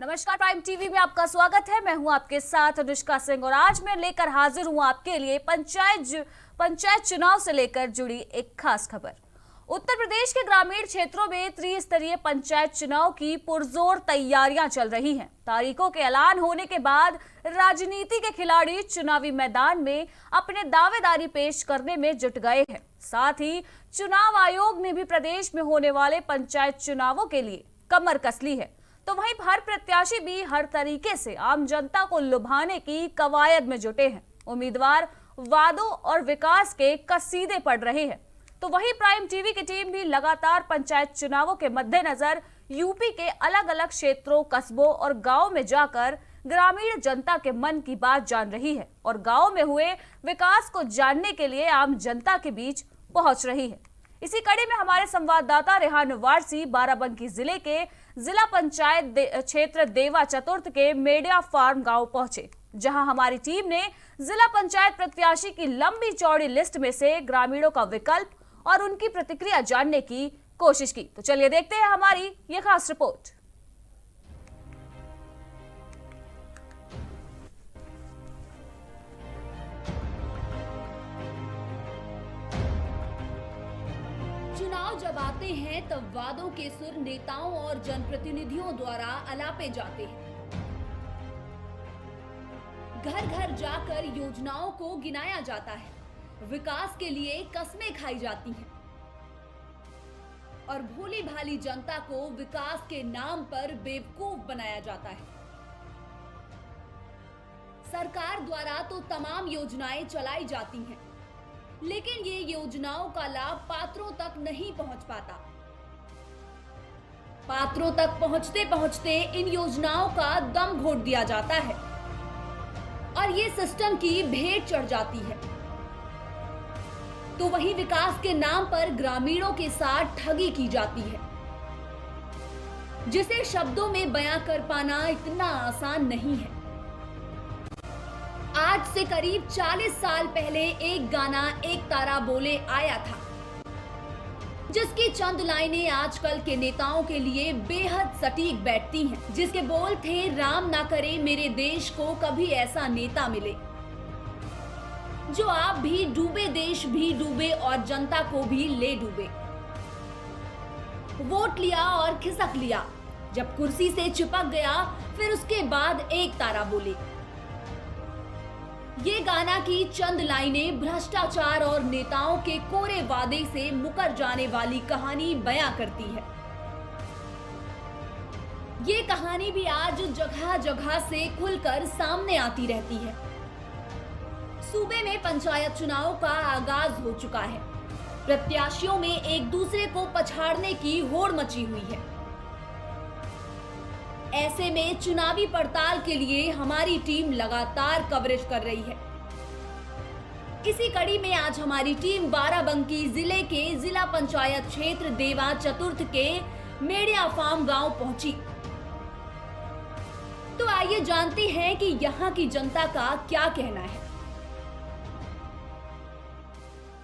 नमस्कार, prime TV में आपका स्वागत है। मैं हूं आपके साथ अनुष्का सिंह और आज मैं लेकर हाजिर हूं आपके लिए पंचायत चुनाव से लेकर जुड़ी एक खास खबर। उत्तर प्रदेश के ग्रामीण क्षेत्रों में त्रिस्तरीय पंचायत चुनाव की पुरजोर तैयारियां चल रही हैं। तारीखों के ऐलान होने के बाद राजनीति के खिलाड़ी चुनावी मैदान में अपने दावेदारी पेश करने में जुट गए हैं। साथ ही चुनाव आयोग ने भी प्रदेश में होने वाले पंचायत चुनावों के लिए कमर कस ली है। तो वहीं हर प्रत्याशी भी हर तरीके से आम जनता को लुभाने की कवायद में जुटे हैं। उम्मीदवार वादों और विकास के कसीदे पढ़ रहे हैं। तो वहीं प्राइम टीवी की टीम भी लगातार पंचायत चुनावों के मद्देनजर यूपी के अलग अलग क्षेत्रों, कस्बों और गांवों में जाकर ग्रामीण जनता के मन की बात जान रही है और गांव में हुए विकास को जानने के लिए आम जनता के बीच पहुंच रही है। इसी कड़ी में हमारे संवाददाता रेहान वारसी बाराबंकी जिले के जिला पंचायत क्षेत्र देवा चतुर्थ के मेडिया फार्म गांव पहुंचे, जहां हमारी टीम ने जिला पंचायत प्रत्याशी की लंबी चौड़ी लिस्ट में से ग्रामीणों का विकल्प और उनकी प्रतिक्रिया जानने की कोशिश की। तो चलिए देखते हैं हमारी ये खास रिपोर्ट। चुनाव जब आते हैं तब वादों के सुर नेताओं और जनप्रतिनिधियों द्वारा अलापे जाते हैं। घर घर जाकर योजनाओं को गिनाया जाता है, विकास के लिए कस्में खाई जाती हैं और भोली भाली जनता को विकास के नाम पर बेवकूफ बनाया जाता है। सरकार द्वारा तो तमाम योजनाएं चलाई जाती हैं, लेकिन ये योजनाओं का लाभ पात्रों तक नहीं पहुंच पाता। पात्रों तक पहुंचते पहुंचते इन योजनाओं का दम घोट दिया जाता है और ये सिस्टम की भेंट चढ़ जाती है। तो वहीं विकास के नाम पर ग्रामीणों के साथ ठगी की जाती है, जिसे शब्दों में बयां कर पाना इतना आसान नहीं है। आज से करीब 40 साल पहले एक गाना एक तारा बोले आया था, जिसकी चंद लाइनें आजकल के नेताओं के लिए बेहद सटीक बैठती हैं, जिसके बोल थे, राम ना करे मेरे देश को कभी ऐसा नेता मिले जो आप भी डूबे, देश भी डूबे और जनता को भी ले डूबे। वोट लिया और खिसक लिया, जब कुर्सी से चिपक गया फिर उसके बाद एक तारा बोले। ये गाना की चंद लाइनें भ्रष्टाचार और नेताओं के कोरे वादे से मुकर जाने वाली कहानी बयां करती है। ये कहानी भी आज जगह जगह से खुलकर सामने आती रहती है। सूबे में पंचायत चुनाव का आगाज हो चुका है। प्रत्याशियों में एक दूसरे को पछाड़ने की होड़ मची हुई है। ऐसे में चुनावी पड़ताल के लिए हमारी टीम लगातार कवरेज कर रही है। इसी कड़ी में आज हमारी टीम बाराबंकी जिले के जिला पंचायत क्षेत्र देवा चतुर्थ के मेडिया फार्म गांव पहुंची। तो आइए जानते हैं कि यहाँ की जनता का क्या कहना है।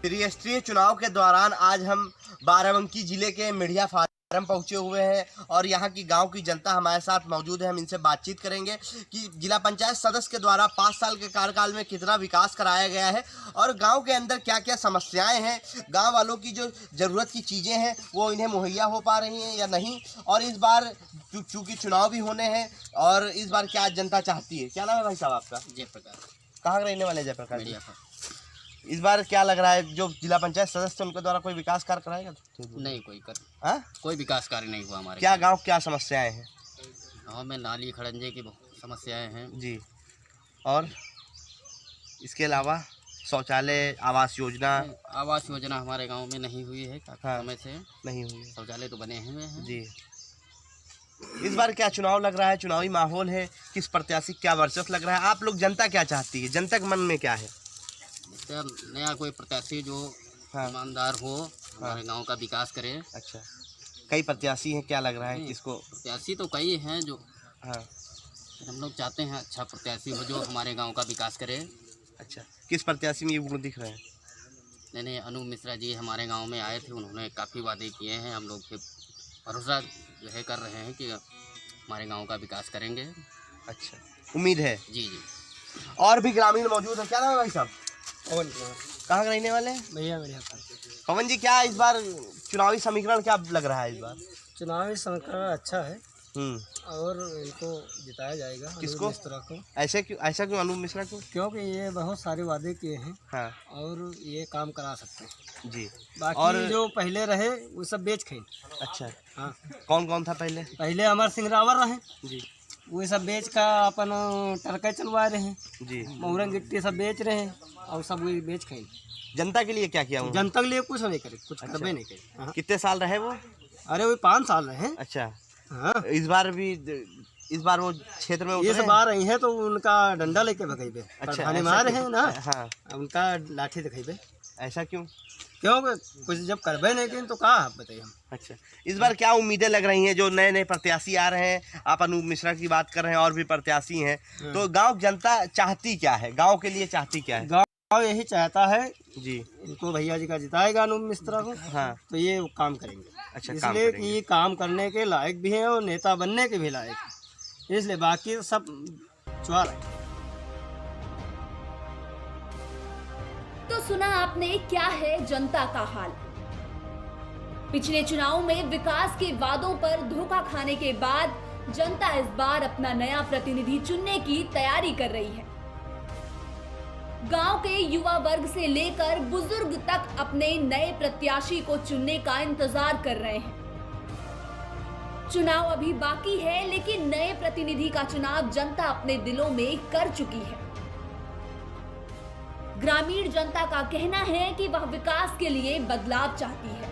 त्रिस्तरीय चुनाव के दौरान आज हम बाराबंकी जिले के मेडिया फार्म पहुंचे हुए हैं और यहाँ की गांव की जनता हमारे साथ मौजूद है। हम इनसे बातचीत करेंगे कि जिला पंचायत सदस्य के द्वारा 5 साल के कार्यकाल में कितना विकास कराया गया है और गांव के अंदर क्या क्या समस्याएं हैं, गांव वालों की जो ज़रूरत की चीज़ें हैं वो इन्हें मुहैया हो पा रही हैं या नहीं, और इस बार चूँकि चुनाव भी होने हैं और इस बार क्या जनता चाहती है। क्या नाम है भाई साहब आपका? जयप्रकाश। कहाँ रहने वाले जयप्रकाश जी? इस बार क्या लग रहा है, जो जिला पंचायत सदस्य उनके द्वारा कोई विकास कार्य कराएगा? नहीं, कोई विकास कार्य नहीं हुआ हमारे। क्या गांव क्या समस्याएं हैं? गाँव में नाली खड़ंजे की समस्याएं हैं जी, और इसके अलावा शौचालय, आवास योजना हमारे गांव में नहीं हुई है। काफी समय से नहीं हुई है। शौचालय तो बने हुए हैं जी। इस बार क्या चुनाव लग रहा है, चुनावी माहौल है, किस प्रत्याशी क्या वर्चस्व लग रहा है? आप लोग, जनता क्या चाहती है, जनता के मन में क्या है? नया कोई प्रत्याशी जो ईमानदार हो, हमारे गांव का विकास करे। अच्छा, कई प्रत्याशी हैं, क्या लग रहा है किसको? प्रत्याशी तो कई हैं जो हम लोग चाहते हैं अच्छा प्रत्याशी हो जो हमारे गांव का विकास करे। अच्छा, किस प्रत्याशी में ये गुण दिख रहे हैं? नहीं, अनु मिश्रा जी हमारे गांव में आए थे, उन्होंने काफ़ी वादे किए हैं। हम लोग पे भरोसा जो है कर रहे हैं कि हमारे गांव का विकास करेंगे। अच्छा, उम्मीद है। जी जी। और भी ग्रामीण मौजूद है। क्या नाम है भाई साहब? पवन कुमार कहाँ के रहने वाले हैं? भैया मेरे यहाँ पवन जी, क्या इस बार चुनावी समीकरण क्या लग रहा है इस बार? चुनावी समीकरण अच्छा है हम्म। और इनको जिताया जाएगा। किसको? अनूप मिश्रा को। ऐसा क्यों अनूप मिश्रा क्यों? क्योंकि ये बहुत सारे वादे किए हैं हाँ और ये काम करा सकते हैं। जी। बाकी और जो पहले रहे वो सब बेच खाए। अच्छा, हाँ, कौन कौन था पहले? पहले अमर सिंह रावत रहे, जी वो सब बेच का अपन टरके चलवा रहे हैं, जी। मोहरंग गिट्टी सब बेच रहे हैं और सब वही बेच खाए। जनता के लिए क्या किया उन्होंने? जनता के लिए कुछ नहीं करे, कुछ करबे नहीं करे। हाँ। कितने साल रहे वो? अरे वो 5 साल रहे हैं। अच्छा, हाँ, इस बार वो क्षेत्र में ये उतरे? सब आ रही हैं तो उनका डंडा लेके भगेबे। अच्छा, प्रधानी ऐसा मार क्यों? हैं ना, हाँ, उनका लाठी दिखेबे। ऐसा क्यों? क्यों कुछ जब करबे नहीं किन तो कहा बताइए हम। अच्छा, इस बार क्या उम्मीदें लग रही हैं? जो नए नए प्रत्याशी आ रहे हैं, आप अनूप मिश्रा की बात कर रहे हैं और भी प्रत्याशी हैं, तो गांव जनता चाहती क्या है? गांव के लिए चाहती क्या है? गाँव यही चाहता है जी। इनको भैया जी का जिताएगा अनूप मिश्रा को, हाँ। तो ये काम करेंगे। अच्छा, काम इसलिए करेंगे। कि ये काम करने के लायक भी हैं और नेता बनने के भी लायक हैं, इसलिए बाकी सब चुआर है। तो सुना आपने क्या है जनता का हाल। पिछले चुनाव में विकास के वादों पर धोखा खाने के बाद जनता इस बार अपना नया प्रतिनिधि चुनने की तैयारी कर रही है। गांव के युवा वर्ग से लेकर बुजुर्ग तक अपने नए प्रत्याशी को चुनने का इंतजार कर रहे हैं। चुनाव अभी बाकी है, लेकिन नए प्रतिनिधि का चुनाव जनता अपने दिलों में कर चुकी है। ग्रामीण जनता का कहना है कि वह विकास के लिए बदलाव चाहती है,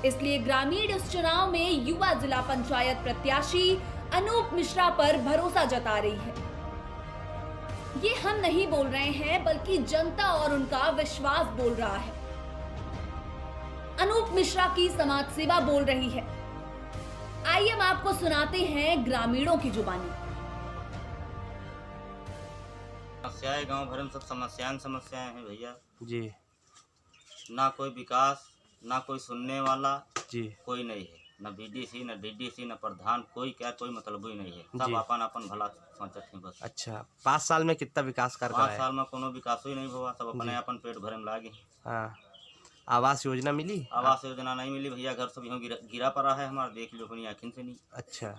इसलिए ग्रामीण इस चुनाव में युवा जिला पंचायत प्रत्याशी अनूप मिश्रा पर भरोसा जता रही है। ये हम नहीं बोल रहे हैं, बल्कि जनता और उनका विश्वास बोल रहा है। अनूप मिश्रा की समाज सेवा बोल रही है। आइए हम आपको सुनाते हैं ग्रामीणों की जुबानी। समस्याएं गांव भर में सब समस्याएं हैं भैया जी। ना कोई विकास, ना कोई सुनने वाला, जी। कोई नहीं है। न बीडीसी, न डीडीसी, न प्रधान, कोई क्या कोई मतलब ही नहीं है। सब जी। अपन अपन भला सोचते हैं बस। अच्छा, 5 साल में कितना विकास कर 5 साल में कोनो विकास ही नहीं हुआ। सब अपने अपन पेट भरे में लागे। हाँ, आवास योजना मिली? आवास योजना नहीं मिली भैया। घर सब यूँ गिरा पड़ा है हमारा, देख लो अपनी आँखिन से नहीं। अच्छा,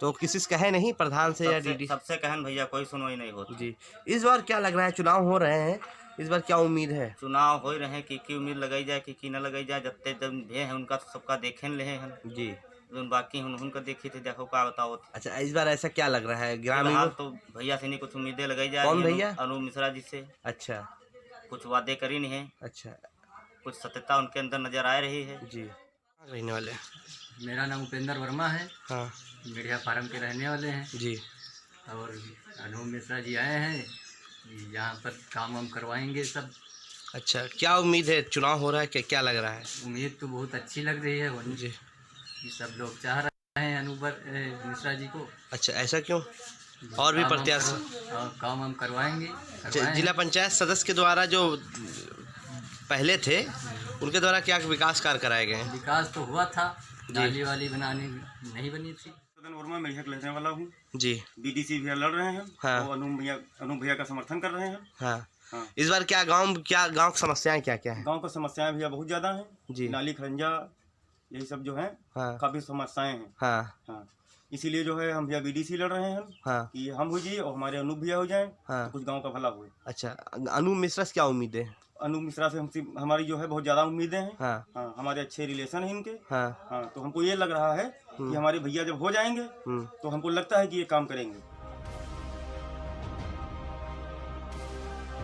तो किसी से कहे नहीं, प्रधान से या डीडी? सबसे कहन भैया, कोई सुनवाई नहीं होती। जी। इस बार क्या लग रहा है, चुनाव हो रहे हैं, इस बार क्या उम्मीद है? चुनाव हो रहे हैं कि उम्मीद लगाई जाए कि न लगाई जाए। जब भे हैं उनका तो सबका देखे ले हैं जी। जो बाकी उनका देखी थे, देखो क्या बताओ। अच्छा, इस बार ऐसा क्या लग रहा है ग्रामीण? फिलहाल तो भैया से नहीं कुछ उम्मीदें लगाई जाए। कौन भैया? अनूप मिश्रा जी से अच्छा कुछ वादे करी नहीं है, अच्छा कुछ सत्यता उनके अंदर नजर आ रही है। जी। रहने वाले? मेरा नाम उपेंद्र वर्मा है। हाँ मीडिया फार्म के रहने वाले हैं जी। और अनूप मिश्रा जी आए हैं, यहाँ पर काम वाम करवाएंगे सब। अच्छा, क्या उम्मीद है? चुनाव हो रहा है, क्या लग रहा है? उम्मीद तो बहुत अच्छी लग रही है जी। कि सब लोग चाह रहे हैं अनूप मिश्रा जी को। अच्छा, ऐसा क्यों? और भी प्रत्याशी? काम वाम करवाएंगे। जिला पंचायत सदस्य के द्वारा जो पहले थे उनके द्वारा क्या विकास कार्य कराए गए हैं? विकास तो हुआ था, नाली वाली बनानी नहीं बनी थी। वर्मा मैं यहाँ लेने वाला हूँ जी। बीडीसी भैया लड़ रहे हैं। हाँ। और अनूप भैया का समर्थन कर रहे हैं। हाँ। हाँ। इस बार क्या गांव की समस्याएं क्या क्या है? गांव का समस्याएं भैया बहुत ज़्यादा हैं जी। नाली खरंजा यही सब जो है हाँ। काफ़ी समस्याएं हैं। हाँ हाँ, इसीलिए जो है हम भैया बीडीसी लड़ रहे हैं हाँ कि हम हो जाइए और हमारे अनूप भैया हो जाएं। हाँ। तो कुछ गाँव का भला हुए। अच्छा, अनूप मिश्रा से क्या उम्मीद है? अनूप मिश्रा से हमारी जो है बहुत ज़्यादा उम्मीदें हैं। हाँ हाँ, हमारे अच्छे रिलेशन हैं इनके। हाँ हाँ, तो हमको ये लग रहा है कि हमारे भैया जब हो जाएंगे तो हमको लगता है कि ये काम करेंगे।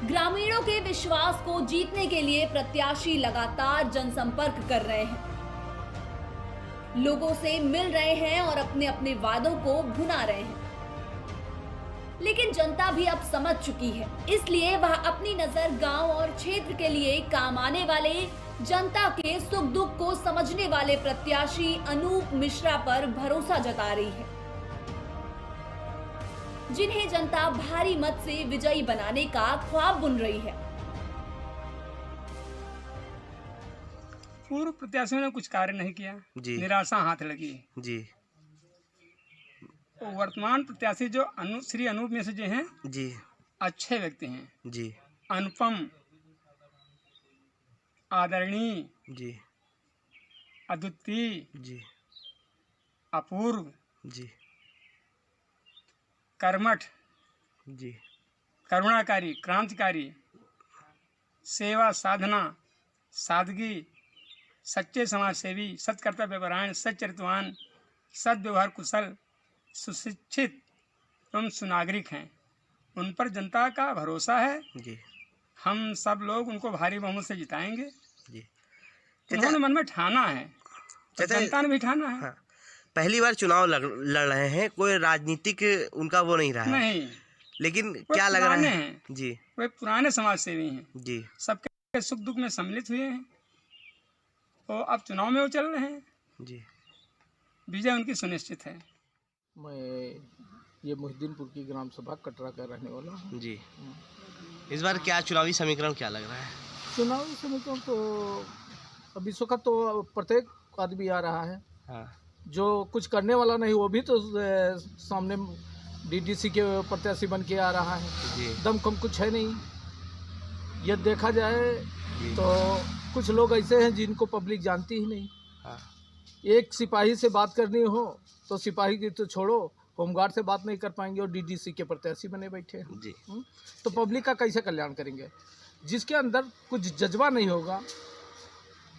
ग्रामीणों के विश्वास को जीतने के लिए प्रत्याशी लगातार जनसंपर्क कर रहे हैं, लोगों से मिल रहे हैं और अपने अपने वादों को भुना रहे हैं। लेकिन जनता भी अब समझ चुकी है, इसलिए वह अपनी नजर गांव और क्षेत्र के लिए काम आने वाले, जनता के सुख दुख को समझने वाले प्रत्याशी अनूप मिश्रा पर भरोसा जता रही है, जिन्हें जनता भारी मत से विजयी बनाने का ख्वाब बुन रही है। पूर्व प्रत्याशियों ने कुछ कार्य नहीं किया जी। निराशा हाथ लगी। जी। तो वर्तमान प्रत्याशी जो श्री अनूप मिश्र जी हैं, जी अच्छे व्यक्ति हैं, जी अनुपम, आदरणीय, जी अद्वितीय, जी अपूर्व, जी कर्मठ, जी करुणाकारी, क्रांतिकारी, सेवा साधना, सादगी, सच्चे समाज सेवी, सत्कर्तव्य परायण, सच्चरित्रवान, सद्व्यवहार कुशल, सुशिक्षित एवं सुनागरिक हैं। उन पर जनता का भरोसा है। जी हम सब लोग उनको भारी बहुमत से जिताएंगे। जी उन्होंने मन में ठाना है, तो चाचा, जनता ने भी ठाना है। हाँ, पहली बार चुनाव लड़ रहे हैं, कोई राजनीतिक उनका वो नहीं रहा है, नहीं, लेकिन वो क्या लग रहा पुराने है? हैं। जी वे पुराने समाज सेवी हैं, जी सबके सुख दुख में सम्मिलित हुए हैं, तो अब चुनाव में वो चल रहे हैं, जी विजय उनकी सुनिश्चित है। मैं ये मुहिद्दीनपुर की ग्राम सभा कटरा का रहने वाला हूँ। जी इस बार क्या चुनावी समीकरण क्या लग रहा है? चुनावी समीकरण तो अभी इस वक्त तो प्रत्येक आदमी आ रहा है, हाँ जो कुछ करने वाला नहीं वो भी तो सामने डीडीसी के प्रत्याशी बन के आ रहा है। जी दमखम कुछ है नहीं। ये देखा जाए जी तो कुछ लोग ऐसे हैं जिनको पब्लिक जानती ही नहीं। हाँ एक सिपाही से बात करनी हो तो सिपाही की तो छोड़ो, होमगार्ड से बात नहीं कर पाएंगे और डीडीसी के प्रत्याशी बने बैठे हैं। जी तो पब्लिक का कैसे कल्याण करेंगे? जिसके अंदर कुछ जज्बा नहीं होगा,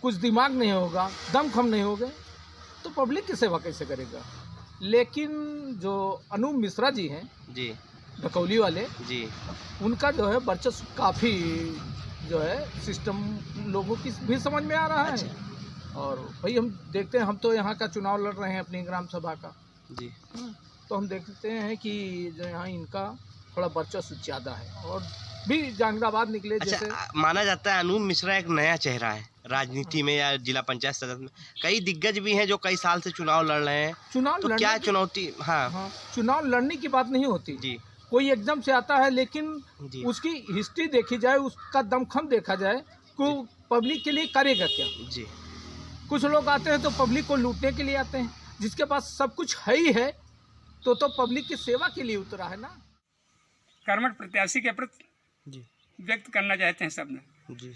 कुछ दिमाग नहीं होगा, दमखम नहीं होगा, तो पब्लिक की सेवा कैसे करेगा? लेकिन जो अनूप मिश्रा जी हैं, जी ढकौली वाले, जी उनका जो है वर्चस्व काफ़ी जो है सिस्टम लोगों की भी समझ में आ रहा है। और भाई हम देखते हैं, हम तो यहाँ का चुनाव लड़ रहे हैं अपनी ग्राम सभा का, जी तो हम देखते हैं कि जो यहाँ इनका थोड़ा वर्चस्व ज़्यादा है। और भी जहांगीराबाद निकले जैसे माना जाता है अनूप मिश्रा एक नया चेहरा है राजनीति में या जिला पंचायत सदस्य में। कई दिग्गज भी हैं जो कई साल से चुनाव लड़ रहे हैं, चुनाव तो क्या चुनौती? हाँ चुनाव लड़ने की बात नहीं होती जी कोई एकदम से आता है, लेकिन जी उसकी हिस्ट्री देखी जाए, उसका दमखम देखा जाए को पब्लिक के लिए करेगा क्या। जी कुछ लोग आते हैं तो पब्लिक को लूटने के लिए आते हैं, जिसके पास सब कुछ है ही है तो पब्लिक की सेवा के लिए उतरा है ना। कर्मठ प्रत्याशी के प्रति जी व्यक्त करना चाहते हैं सब ने। जी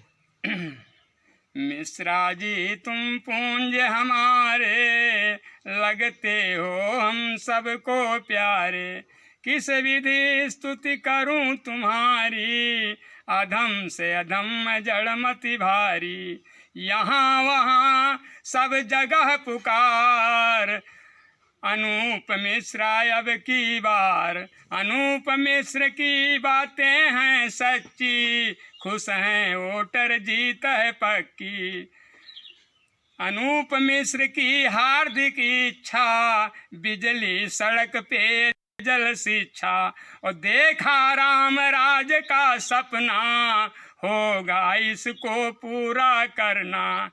मिश्रा जी तुम पूंज हमारे, लगते हो हम सबको प्यारे, किस विधि स्तुति करूं तुम्हारी, अधम से अधम जड़मति भारी, यहाँ वहाँ सब जगह पुकार, अनूप मिश्रा अब की बार, अनूप मिश्र की बातें हैं सच्ची, खुश हैं वोटर जीत है पक्की, अनूप मिश्र की हार्दिक इच्छा, बिजली सड़क पे जल शिक्षा, और देखा राम राज का सपना, होगा इसको पूरा करना।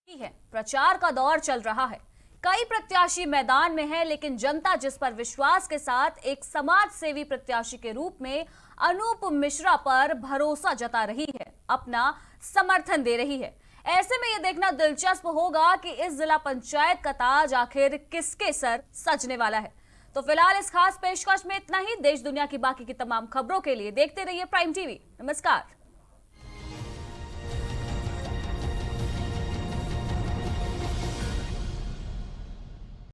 है प्रचार का दौर चल रहा है, कई प्रत्याशी मैदान में हैं, लेकिन जनता जिस पर विश्वास के साथ एक समाज सेवी प्रत्याशी के रूप में अनूप मिश्रा पर भरोसा जता रही है, अपना समर्थन दे रही है। ऐसे में यह देखना दिलचस्प होगा कि इस जिला पंचायत का ताज आखिर किसके सर सजने वाला है। तो फिलहाल इस खास पेशकश में इतना ही। देश दुनिया की बाकी की तमाम खबरों के लिए देखते रहिए प्राइम टीवी। नमस्कार।